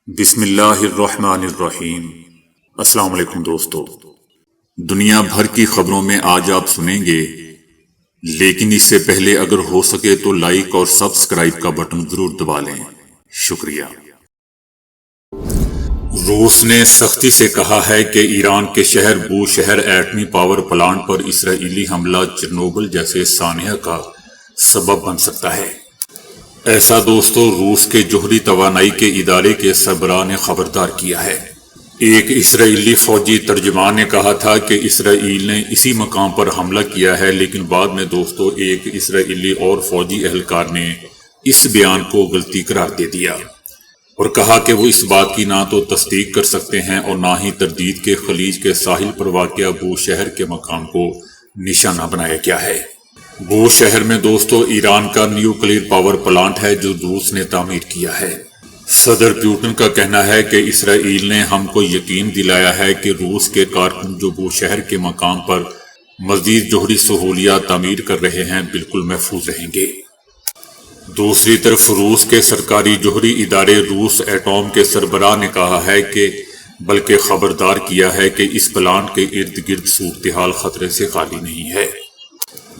بسم اللہ الرحمن الرحیم۔ السلام علیکم دوستو، دنیا بھر کی خبروں میں آج آپ سنیں گے، لیکن اس سے پہلے اگر ہو سکے تو لائک اور سبسکرائب کا بٹن ضرور دبا لیں۔ شکریہ۔ روس نے سختی سے کہا ہے کہ ایران کے شہر بوشہر ایٹمی پاور پلانٹ پر اسرائیلی حملہ چرنوبل جیسے سانحہ کا سبب بن سکتا ہے۔ ایسا دوستو روس کے جوہری توانائی کے ادارے کے سربراہ نے خبردار کیا ہے۔ ایک اسرائیلی فوجی ترجمان نے کہا تھا کہ اسرائیل نے اسی مقام پر حملہ کیا ہے، لیکن بعد میں دوستو ایک اسرائیلی اور فوجی اہلکار نے اس بیان کو غلطی قرار دے دیا اور کہا کہ وہ اس بات کی نہ تو تصدیق کر سکتے ہیں اور نہ ہی تردید کے خلیج کے ساحل پر واقع بوشہر کے مقام کو نشانہ بنایا گیا ہے۔ بوشہر میں دوستو ایران کا نیوکلیئر پاور پلانٹ ہے جو روس نے تعمیر کیا ہے۔ صدر پیوٹن کا کہنا ہے کہ اسرائیل نے ہم کو یقین دلایا ہے کہ روس کے کارکن جو بوشہر کے مقام پر مزید جوہری سہولیات تعمیر کر رہے ہیں بالکل محفوظ رہیں گے۔ دوسری طرف روس کے سرکاری جوہری ادارے روس ایٹوم کے سربراہ نے کہا ہے کہ بلکہ خبردار کیا ہے کہ اس پلانٹ کے ارد گرد صورتحال خطرے سے خالی نہیں ہے۔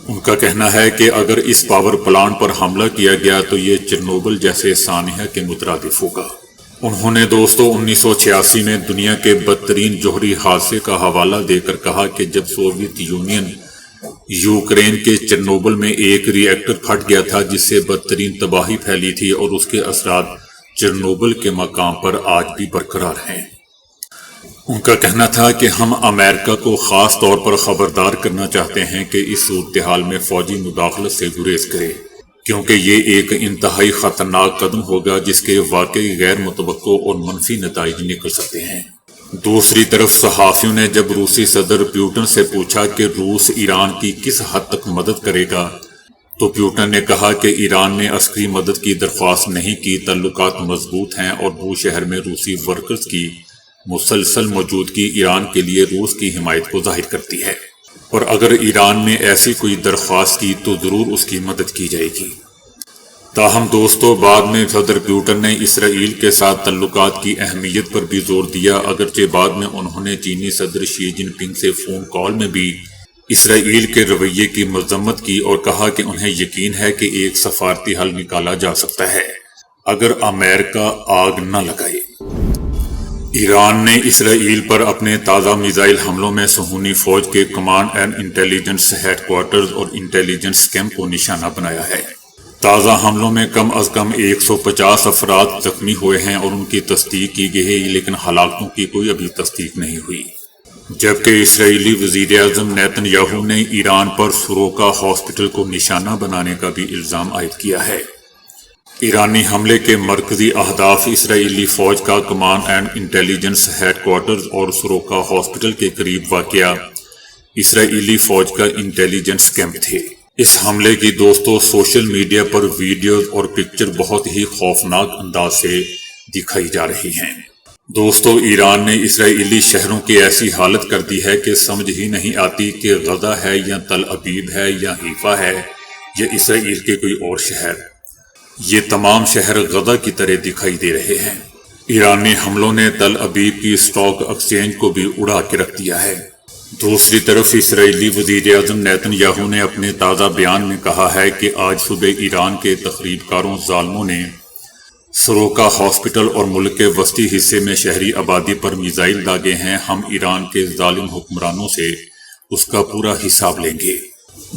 ان کا کہنا ہے کہ اگر اس پاور پلانٹ پر حملہ کیا گیا تو یہ چرنوبل جیسے سانحہ کے مترادف ہوگا۔ انہوں نے دوستو 1986 میں دنیا کے بدترین جوہری حادثے کا حوالہ دے کر کہا کہ جب سوویت یونین یوکرین کے چرنوبل میں ایک ری ایکٹر پھٹ گیا تھا جس سے بدترین تباہی پھیلی تھی، اور اس کے اثرات چرنوبل کے مقام پر آج بھی برقرار ہیں۔ ان کا کہنا تھا کہ ہم امریکہ کو خاص طور پر خبردار کرنا چاہتے ہیں کہ اس صورتحال میں فوجی مداخلت سے گریز کرے، کیونکہ یہ ایک انتہائی خطرناک قدم ہوگا جس کے واقعی غیر متوقع اور منفی نتائج نکل سکتے ہیں۔ دوسری طرف صحافیوں نے جب روسی صدر پیوٹن سے پوچھا کہ روس ایران کی کس حد تک مدد کرے گا تو پیوٹن نے کہا کہ ایران نے عسکری مدد کی درخواست نہیں کی، تعلقات مضبوط ہیں اور بوشہر میں روسی ورکرز کی مسلسل موجودگی ایران کے لیے روس کی حمایت کو ظاہر کرتی ہے، اور اگر ایران نے ایسی کوئی درخواست کی تو ضرور اس کی مدد کی جائے گی۔ تاہم دوستو بعد میں صدر پیوٹن نے اسرائیل کے ساتھ تعلقات کی اہمیت پر بھی زور دیا، اگرچہ بعد میں انہوں نے چینی صدر شی جن پنگ سے فون کال میں بھی اسرائیل کے رویے کی مذمت کی اور کہا کہ انہیں یقین ہے کہ ایک سفارتی حل نکالا جا سکتا ہے اگر امریکہ آگ نہ لگائے۔ ایران نے اسرائیل پر اپنے تازہ میزائل حملوں میں صہیونی فوج کے command and intelligence headquarters اور انٹیلیجنس کیمپ کو نشانہ بنایا ہے۔ تازہ حملوں میں کم از کم 150 افراد زخمی ہوئے ہیں اور ان کی تصدیق کی گئی ہے، لیکن ہلاکتوں کی کوئی ابھی تصدیق نہیں ہوئی۔ جبکہ اسرائیلی وزیر اعظم نیتن یاہو نے ایران پر سروکا ہاسپٹل کو نشانہ بنانے کا بھی الزام عائد کیا ہے۔ ایرانی حملے کے مرکزی اہداف اسرائیلی فوج کا command and intelligence headquarters اور سروکا ہاسپٹل کے قریب واقع اسرائیلی فوج کا انٹیلیجنس کیمپ تھے۔ اس حملے کی دوستو سوشل میڈیا پر ویڈیوز اور پکچر بہت ہی خوفناک انداز سے دکھائی جا رہی ہیں۔ دوستو ایران نے اسرائیلی شہروں کی ایسی حالت کر دی ہے کہ سمجھ ہی نہیں آتی کہ غزہ ہے یا تل ابیب ہے یا حیفا ہے یا اسرائیل کے کوئی اور شہر۔ یہ تمام شہر غزہ کی طرح دکھائی دے رہے ہیں۔ ایرانی حملوں نے تل ابیب کی اسٹاک ایکسچینج کو بھی اڑا کے رکھ دیا ہے۔ دوسری طرف اسرائیلی وزیر اعظم نیتن یاہو نے اپنے تازہ بیان میں کہا ہے کہ آج صبح ایران کے تخریب کاروں ظالموں نے سروکا ہاسپٹل اور ملک کے وسطی حصے میں شہری آبادی پر میزائل داغے ہیں۔ ہم ایران کے ظالم حکمرانوں سے اس کا پورا حساب لیں گے۔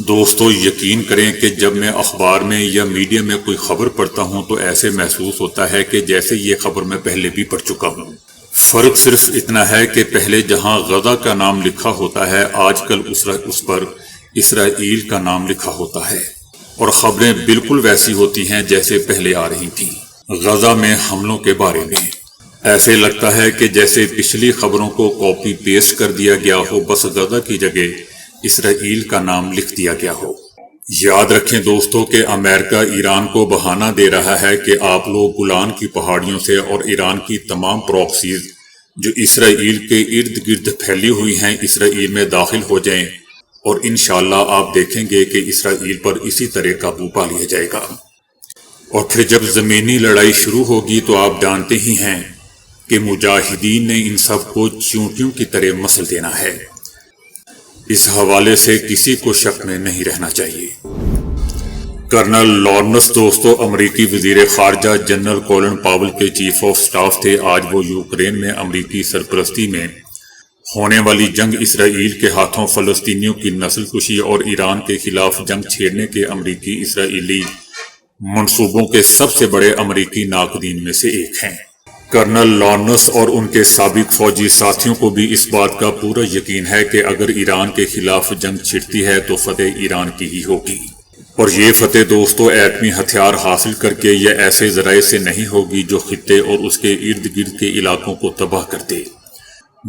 دوستو یقین کریں کہ جب میں اخبار میں یا میڈیا میں کوئی خبر پڑھتا ہوں تو ایسے محسوس ہوتا ہے کہ جیسے یہ خبر میں پہلے بھی پڑھ چکا ہوں۔ فرق صرف اتنا ہے کہ پہلے جہاں غزہ کا نام لکھا ہوتا ہے آج کل اس پر اسرائیل کا نام لکھا ہوتا ہے، اور خبریں بالکل ویسی ہوتی ہیں جیسے پہلے آ رہی تھیں۔ غزہ میں حملوں کے بارے میں ایسے لگتا ہے کہ جیسے پچھلی خبروں کو کاپی پیسٹ کر دیا گیا ہو، بس غزہ کی جگہ اسرائیل کا نام لکھ دیا گیا ہو۔ یاد رکھیں دوستو کہ امریکہ ایران کو بہانہ دے رہا ہے کہ آپ لوگ گولان کی پہاڑیوں سے اور ایران کی تمام پراکسیز جو اسرائیل کے ارد گرد پھیلی ہوئی ہیں اسرائیل میں داخل ہو جائیں، اور انشاءاللہ آپ دیکھیں گے کہ اسرائیل پر اسی طرح قابو پا لیا جائے گا۔ اور پھر جب زمینی لڑائی شروع ہوگی تو آپ جانتے ہی ہیں کہ مجاہدین نے ان سب کو چیونٹیوں کی طرح مسل دینا ہے۔ اس حوالے سے کسی کو شک میں نہیں رہنا چاہیے۔ کرنل لارنس دوستو امریکی وزیر خارجہ جنرل کولن پاول کے چیف آف سٹاف تھے۔ آج وہ یوکرین میں امریکی سرپرستی میں ہونے والی جنگ، اسرائیل کے ہاتھوں فلسطینیوں کی نسل کشی اور ایران کے خلاف جنگ چھیڑنے کے امریکی اسرائیلی منصوبوں کے سب سے بڑے امریکی ناقدین میں سے ایک ہیں۔ کرنل لارنس اور ان کے سابق فوجی ساتھیوں کو بھی اس بات کا پورا یقین ہے کہ اگر ایران کے خلاف جنگ چھڑتی ہے تو فتح ایران کی ہی ہوگی، اور یہ فتح دوستو ایٹمی ہتھیار حاصل کر کے یا ایسے ذرائع سے نہیں ہوگی جو خطے اور اس کے ارد گرد کے علاقوں کو تباہ کر دے،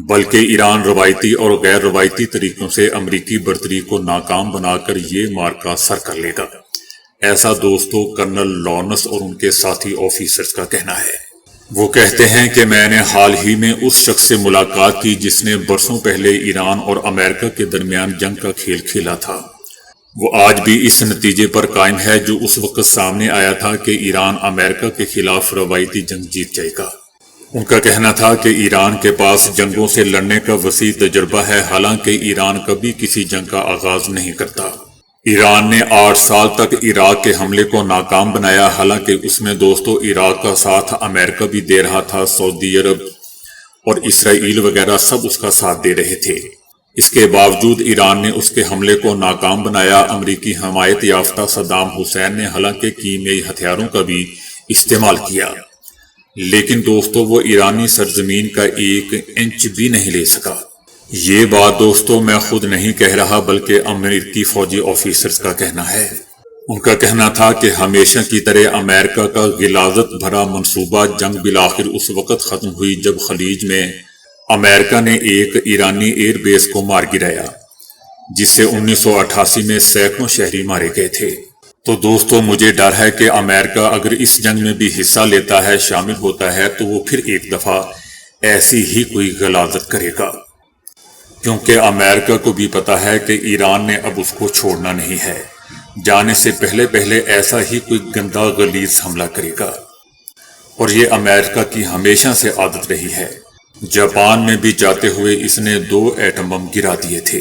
بلکہ ایران روایتی اور غیر روایتی طریقوں سے امریکی برتری کو ناکام بنا کر یہ مارکا سر کر لے گا۔ ایسا دوستو کرنل لارنس اور ان کے ساتھی آفیسرز کا کہنا ہے۔ وہ کہتے ہیں کہ میں نے حال ہی میں اس شخص سے ملاقات کی جس نے برسوں پہلے ایران اور امریکہ کے درمیان جنگ کا کھیل کھیلا تھا۔ وہ آج بھی اس نتیجے پر قائم ہے جو اس وقت سامنے آیا تھا کہ ایران امریکہ کے خلاف روایتی جنگ جیت جائے گا۔ ان کا کہنا تھا کہ ایران کے پاس جنگوں سے لڑنے کا وسیع تجربہ ہے، حالانکہ ایران کبھی کسی جنگ کا آغاز نہیں کرتا۔ ایران نے 8 سال تک عراق کے حملے کو ناکام بنایا، حالانکہ اس میں دوستو عراق کا ساتھ امریکہ بھی دے رہا تھا، سعودی عرب اور اسرائیل وغیرہ سب اس کا ساتھ دے رہے تھے۔ اس کے باوجود ایران نے اس کے حملے کو ناکام بنایا۔ امریکی حمایت یافتہ صدام حسین نے حالانکہ کیمیائی ہتھیاروں کا بھی استعمال کیا، لیکن دوستو وہ ایرانی سرزمین کا 1 انچ بھی نہیں لے سکا۔ یہ بات دوستو میں خود نہیں کہہ رہا بلکہ امریکی فوجی آفیسرز کا کہنا ہے۔ ان کا کہنا تھا کہ ہمیشہ کی طرح امریکہ کا غلاظت بھرا منصوبہ جنگ بالآخر اس وقت ختم ہوئی جب خلیج میں امریکہ نے ایک ایرانی ایئر بیس کو مار گرایا، جس سے 1988 میں سینکڑوں شہری مارے گئے تھے۔ تو دوستو مجھے ڈر ہے کہ امریکہ اگر اس جنگ میں بھی حصہ لیتا ہے، شامل ہوتا ہے، تو وہ پھر ایک دفعہ ایسی ہی کوئی غلاظت کرے گا، کیونکہ امریکہ کو بھی پتا ہے کہ ایران نے اب اس کو چھوڑنا نہیں ہے، جانے سے پہلے ایسا ہی کوئی گندا غلیظ حملہ کرے گا، اور یہ امریکہ کی ہمیشہ سے عادت رہی ہے۔ جاپان میں بھی جاتے ہوئے اس نے 2 ایٹم بم گرا دیے تھے،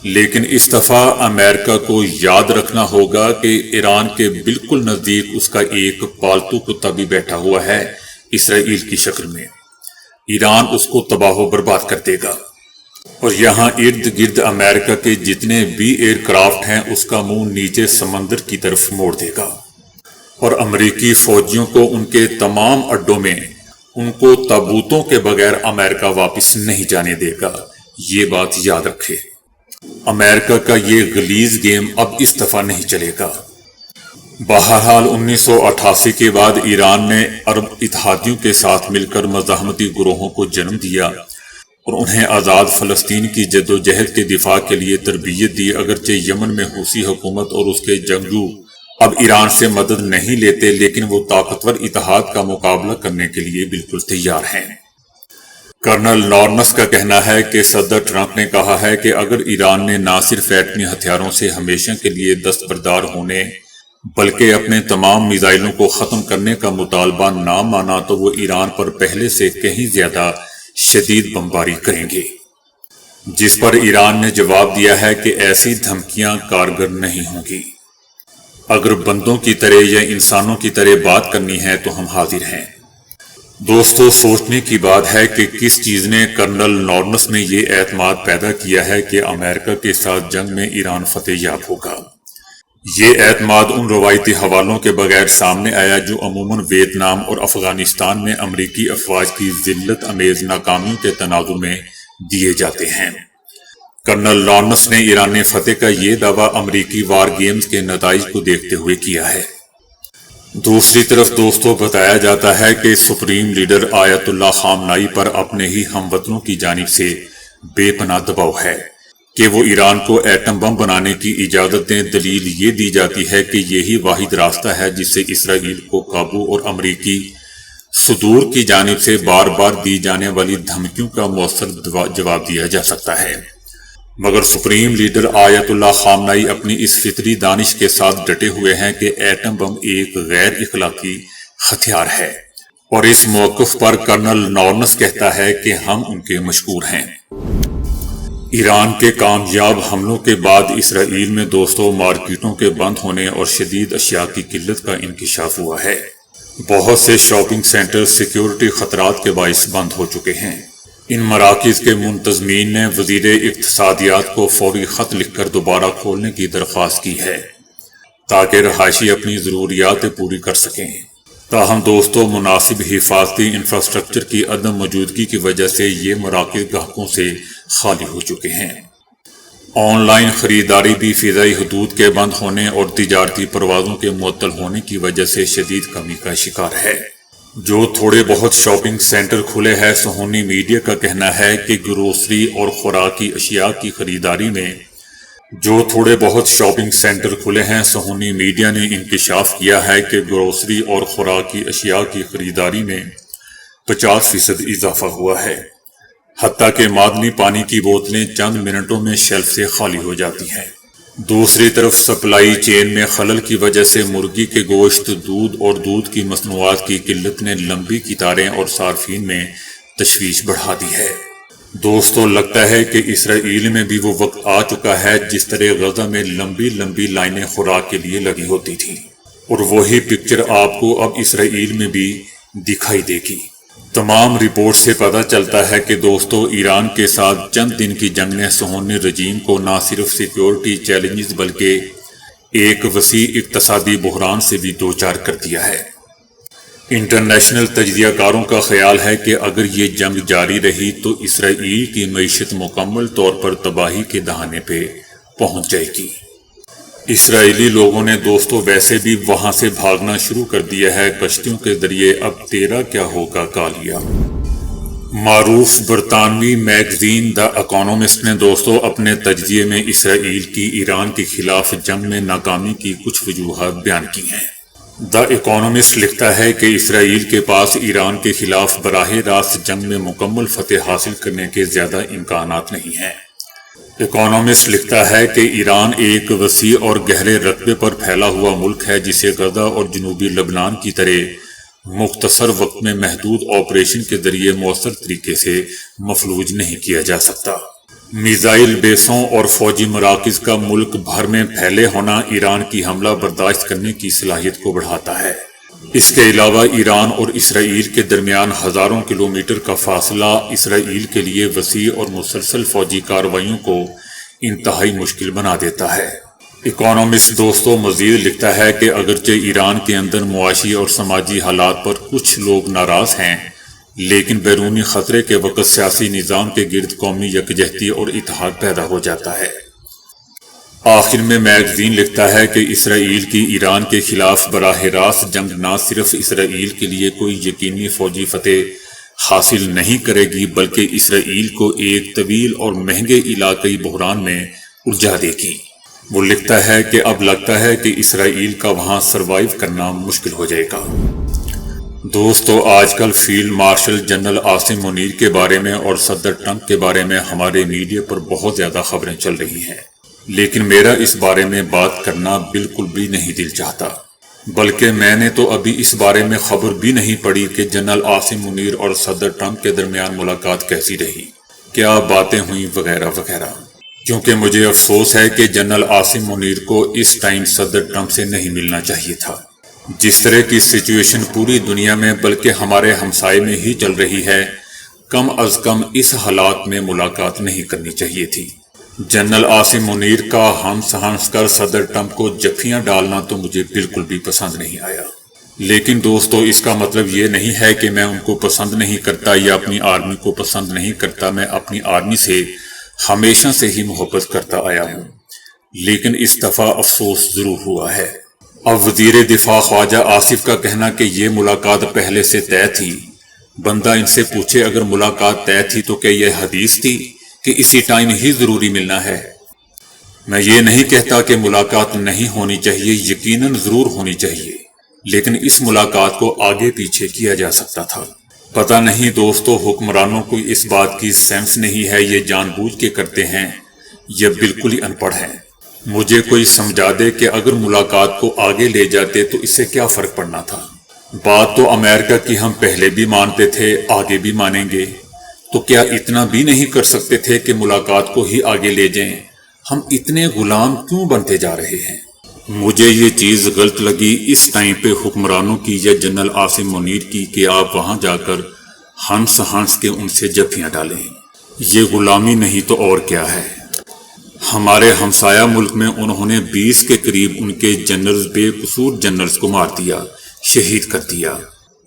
لیکن اس دفعہ امریکہ کو یاد رکھنا ہوگا کہ ایران کے بالکل نزدیک اس کا ایک پالتو کتا بھی بیٹھا ہوا ہے اسرائیل کی شکل میں۔ ایران اس کو تباہ و برباد کر دے گا، اور یہاں ارد گرد امریکہ کے جتنے بھی ایئر کرافٹ ہیں اس کا منہ نیچے سمندر کی طرف موڑ دے گا، اور امریکی فوجیوں کو ان کے تمام اڈوں میں ان کو تابوتوں کے بغیر امریکہ واپس نہیں جانے دے گا۔ یہ بات یاد رکھے، امریکہ کا یہ غلیظ گیم اب اس دفعہ نہیں چلے گا۔ بہرحال 1988 کے بعد ایران نے عرب اتحادیوں کے ساتھ مل کر مزاحمتی گروہوں کو جنم دیا اور انہیں آزاد فلسطین کی جد و جہد کے دفاع کے لیے تربیت دی۔ اگرچہ یمن میں حوثی حکومت اور اس کے جنگجو اب ایران سے مدد نہیں لیتے، لیکن وہ طاقتور اتحاد کا مقابلہ کرنے کے لیے بالکل تیار ہیں۔ کرنل لارنس کا کہنا ہے کہ صدر ٹرمپ نے کہا ہے کہ اگر ایران نے نہ صرف ایٹمی ہتھیاروں سے ہمیشہ کے لیے دستبردار ہونے بلکہ اپنے تمام میزائلوں کو ختم کرنے کا مطالبہ نہ مانا تو وہ ایران پر پہلے سے کہیں زیادہ شدید بمباری کریں گے، جس پر ایران نے جواب دیا ہے کہ ایسی دھمکیاں کارگر نہیں ہوں گی۔ اگر بندوں کی طرح یا انسانوں کی طرح بات کرنی ہے تو ہم حاضر ہیں۔ دوستو سوچنے کی بات ہے کہ کس چیز نے کرنل لارنس میں یہ اعتماد پیدا کیا ہے کہ امریکہ کے ساتھ جنگ میں ایران فتح یاب ہوگا۔ یہ اعتماد ان روایتی حوالوں کے بغیر سامنے آیا جو عموماً ویتنام اور افغانستان میں امریکی افواج کی ذلت امیز ناکامیوں کے تناظر میں دیے جاتے ہیں۔ کرنل لارنس نے ایرانی فتح کا یہ دعویٰ امریکی وار گیمز کے نتائج کو دیکھتے ہوئے کیا ہے۔ دوسری طرف دوستو بتایا جاتا ہے کہ سپریم لیڈر آیت اللہ خامنائی پر اپنے ہی ہم وطنوں کی جانب سے بے پناہ دباؤ ہے کہ وہ ایران کو ایٹم بم بنانے کی اجازت دیں۔ دلیل یہ دی جاتی ہے کہ یہی واحد راستہ ہے جس سے اسرائیل کو قابو اور امریکی صدور کی جانب سے بار بار دی جانے والی دھمکیوں کا مؤثر جواب دیا جا سکتا ہے۔ مگر سپریم لیڈر آیت اللہ خامنائی اپنی اس فطری دانش کے ساتھ ڈٹے ہوئے ہیں کہ ایٹم بم ایک غیر اخلاقی ہتھیار ہے اور اس موقف پر کرنل نورنس کہتا ہے کہ ہم ان کے مشکور ہیں۔ ایران کے کامیاب حملوں کے بعد اسرائیل میں دوستوں مارکیٹوں کے بند ہونے اور شدید اشیاء کی قلت کا انکشاف ہوا ہے۔ بہت سے شاپنگ سینٹر سیکیورٹی خطرات کے باعث بند ہو چکے ہیں۔ ان مراکز کے منتظمین نے وزیر اقتصادیات کو فوری خط لکھ کر دوبارہ کھولنے کی درخواست کی ہے تاکہ رہائشی اپنی ضروریات پوری کر سکیں۔ تاہم دوستوں مناسب حفاظتی انفراسٹرکچر کی عدم موجودگی کی وجہ سے یہ مراکز گاہکوں سے خالی ہو چکے ہیں۔ آن لائن خریداری بھی فضائی حدود کے بند ہونے اور تجارتی پروازوں کے معطل ہونے کی وجہ سے شدید کمی کا شکار ہے۔ جو تھوڑے بہت شاپنگ سینٹر کھلے ہیں، صہیونی میڈیا کا کہنا ہے کہ گروسری اور خوراکی اشیاء کی خریداری میں صہیونی میڈیا نے انکشاف کیا ہے کہ گروسری اور خوراکی اشیاء کی خریداری میں 50% اضافہ ہوا ہے، حتیٰ کہ معدنی پانی کی بوتلیں چند منٹوں میں شیلف سے خالی ہو جاتی ہیں۔ دوسری طرف سپلائی چین میں خلل کی وجہ سے مرغی کے گوشت، دودھ اور دودھ کی مصنوعات کی قلت نے لمبی قطاریں اور صارفین میں تشویش بڑھا دی ہے۔ دوستوں لگتا ہے کہ اسرائیل میں بھی وہ وقت آ چکا ہے جس طرح غزہ میں لمبی لمبی لائنیں خوراک کے لیے لگی ہوتی تھیں، اور وہی پکچر آپ کو اب اسرائیل میں بھی دکھائی دے گی۔ تمام رپورٹ سے پتہ چلتا ہے کہ دوستو ایران کے ساتھ چند دن کی جنگ نے صہیونی رجیم کو نہ صرف سیکیورٹی چیلنجز بلکہ ایک وسیع اقتصادی بحران سے بھی دوچار کر دیا ہے۔ انٹرنیشنل تجزیہ کاروں کا خیال ہے کہ اگر یہ جنگ جاری رہی تو اسرائیل کی معیشت مکمل طور پر تباہی کے دہانے پہ پہنچ جائے گی۔ اسرائیلی لوگوں نے دوستو ویسے بھی وہاں سے بھاگنا شروع کر دیا ہے کشتیوں کے ذریعے۔ اب تیرا کیا ہوگا کالیا۔ معروف برطانوی میگزین دا اکانومسٹ نے دوستو اپنے تجزیے میں اسرائیل کی ایران کے خلاف جنگ میں ناکامی کی کچھ وجوہات بیان کی ہیں۔ دا اکانومسٹ لکھتا ہے کہ اسرائیل کے پاس ایران کے خلاف براہ راست جنگ میں مکمل فتح حاصل کرنے کے زیادہ امکانات نہیں ہیں۔ اکانومسٹ لکھتا ہے کہ ایران ایک وسیع اور گہرے رقبے پر پھیلا ہوا ملک ہے جسے غزہ اور جنوبی لبنان کی طرح مختصر وقت میں محدود آپریشن کے ذریعے مؤثر طریقے سے مفلوج نہیں کیا جا سکتا۔ میزائل بیسوں اور فوجی مراکز کا ملک بھر میں پھیلے ہونا ایران کی حملہ برداشت کرنے کی صلاحیت کو بڑھاتا ہے۔ اس کے علاوہ ایران اور اسرائیل کے درمیان ہزاروں کلومیٹر کا فاصلہ اسرائیل کے لیے وسیع اور مسلسل فوجی کارروائیوں کو انتہائی مشکل بنا دیتا ہے۔ اکانومسٹ دوستو مزید لکھتا ہے کہ اگرچہ ایران کے اندر معاشی اور سماجی حالات پر کچھ لوگ ناراض ہیں، لیکن بیرونی خطرے کے وقت سیاسی نظام کے گرد قومی یکجہتی اور اتحاد پیدا ہو جاتا ہے۔ آخر میں میگزین لکھتا ہے کہ اسرائیل کی ایران کے خلاف براہ راست جنگ نہ صرف اسرائیل کے لیے کوئی یقینی فوجی فتح حاصل نہیں کرے گی بلکہ اسرائیل کو ایک طویل اور مہنگے علاقائی بحران میں الجھا دے گی۔ وہ لکھتا ہے کہ اب لگتا ہے کہ اسرائیل کا وہاں سروائیو کرنا مشکل ہو جائے گا۔ دوستو آج کل field marshal general Asim Munir کے بارے میں اور صدر ٹرمپ کے بارے میں ہمارے میڈیا پر بہت زیادہ خبریں چل رہی ہیں، لیکن میرا اس بارے میں بات کرنا بالکل بھی نہیں دل چاہتا، بلکہ میں نے تو ابھی اس بارے میں خبر بھی نہیں پڑھی کہ جنرل عاصم منیر اور صدر ٹرمپ کے درمیان ملاقات کیسی رہی، کیا باتیں ہوئیں وغیرہ وغیرہ، کیونکہ مجھے افسوس ہے کہ جنرل عاصم منیر کو اس ٹائم صدر ٹرمپ سے نہیں ملنا چاہیے تھا۔ جس طرح کی سچویشن پوری دنیا میں بلکہ ہمارے ہمسائے میں ہی چل رہی ہے، کم از کم اس حالات میں ملاقات نہیں کرنی چاہیے تھی۔ جنرل عاصم منیر کا ہنس ہنس کر صدر ٹرمپ کو جفیاں ڈالنا تو مجھے بالکل بھی پسند نہیں آیا، لیکن دوستو اس کا مطلب یہ نہیں ہے کہ میں ان کو پسند نہیں کرتا یا اپنی آرمی کو پسند نہیں کرتا۔ میں اپنی آرمی سے ہمیشہ سے ہی محبت کرتا آیا ہوں، لیکن اس دفعہ افسوس ضرور ہوا ہے۔ اب وزیر دفاع خواجہ آصف کا کہنا کہ یہ ملاقات پہلے سے طے تھی، بندہ ان سے پوچھے اگر ملاقات طے تھی تو کیا یہ حدیث تھی کہ اسی ٹائم ہی ضروری ملنا ہے؟ میں یہ نہیں کہتا کہ ملاقات نہیں ہونی چاہیے، یقیناً ضرور ہونی چاہیے، لیکن اس ملاقات کو آگے پیچھے کیا جا سکتا تھا۔ پتہ نہیں دوستو حکمرانوں کو اس بات کی سینس نہیں ہے، یہ جان بوجھ کے کرتے ہیں یا بالکل ہی ان پڑھ ہیں۔ مجھے کوئی سمجھا دے کہ اگر ملاقات کو آگے لے جاتے تو اس سے کیا فرق پڑنا تھا۔ بات تو امریکہ کی ہم پہلے بھی مانتے تھے، آگے بھی مانیں گے، تو کیا اتنا بھی نہیں کر سکتے تھے کہ ملاقات کو ہی آگے لے جائیں؟ ہم اتنے غلام کیوں بنتے جا رہے ہیں؟ مجھے یہ چیز غلط لگی اس ٹائم پہ حکمرانوں کی یا جنرل عاصم منیر کی کہ آپ وہاں جا کر ہنس ہنس کے ان سے جفیاں ڈالیں۔ یہ غلامی نہیں تو اور کیا ہے؟ ہمارے ہمسایہ ملک میں انہوں نے 20 کے قریب ان کے جنرلز، بے قصور جنرلز کو مار دیا، شہید کر دیا،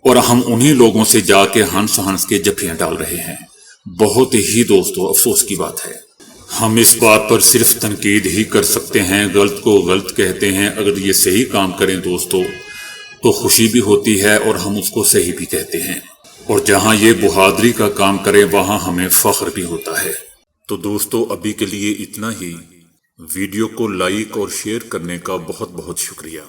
اور ہم انہی لوگوں سے جا کے ہنس ہنس کے جفیاں ڈال رہے ہیں۔ بہت ہی دوستو افسوس کی بات ہے۔ ہم اس بات پر صرف تنقید ہی کر سکتے ہیں، غلط کو غلط کہتے ہیں۔ اگر یہ صحیح کام کریں دوستو تو خوشی بھی ہوتی ہے اور ہم اس کو صحیح بھی کہتے ہیں، اور جہاں یہ بہادری کا کام کرے وہاں ہمیں فخر بھی ہوتا ہے۔ تو دوستو ابھی کے لیے اتنا ہی۔ ویڈیو کو لائک اور شیئر کرنے کا بہت بہت شکریہ۔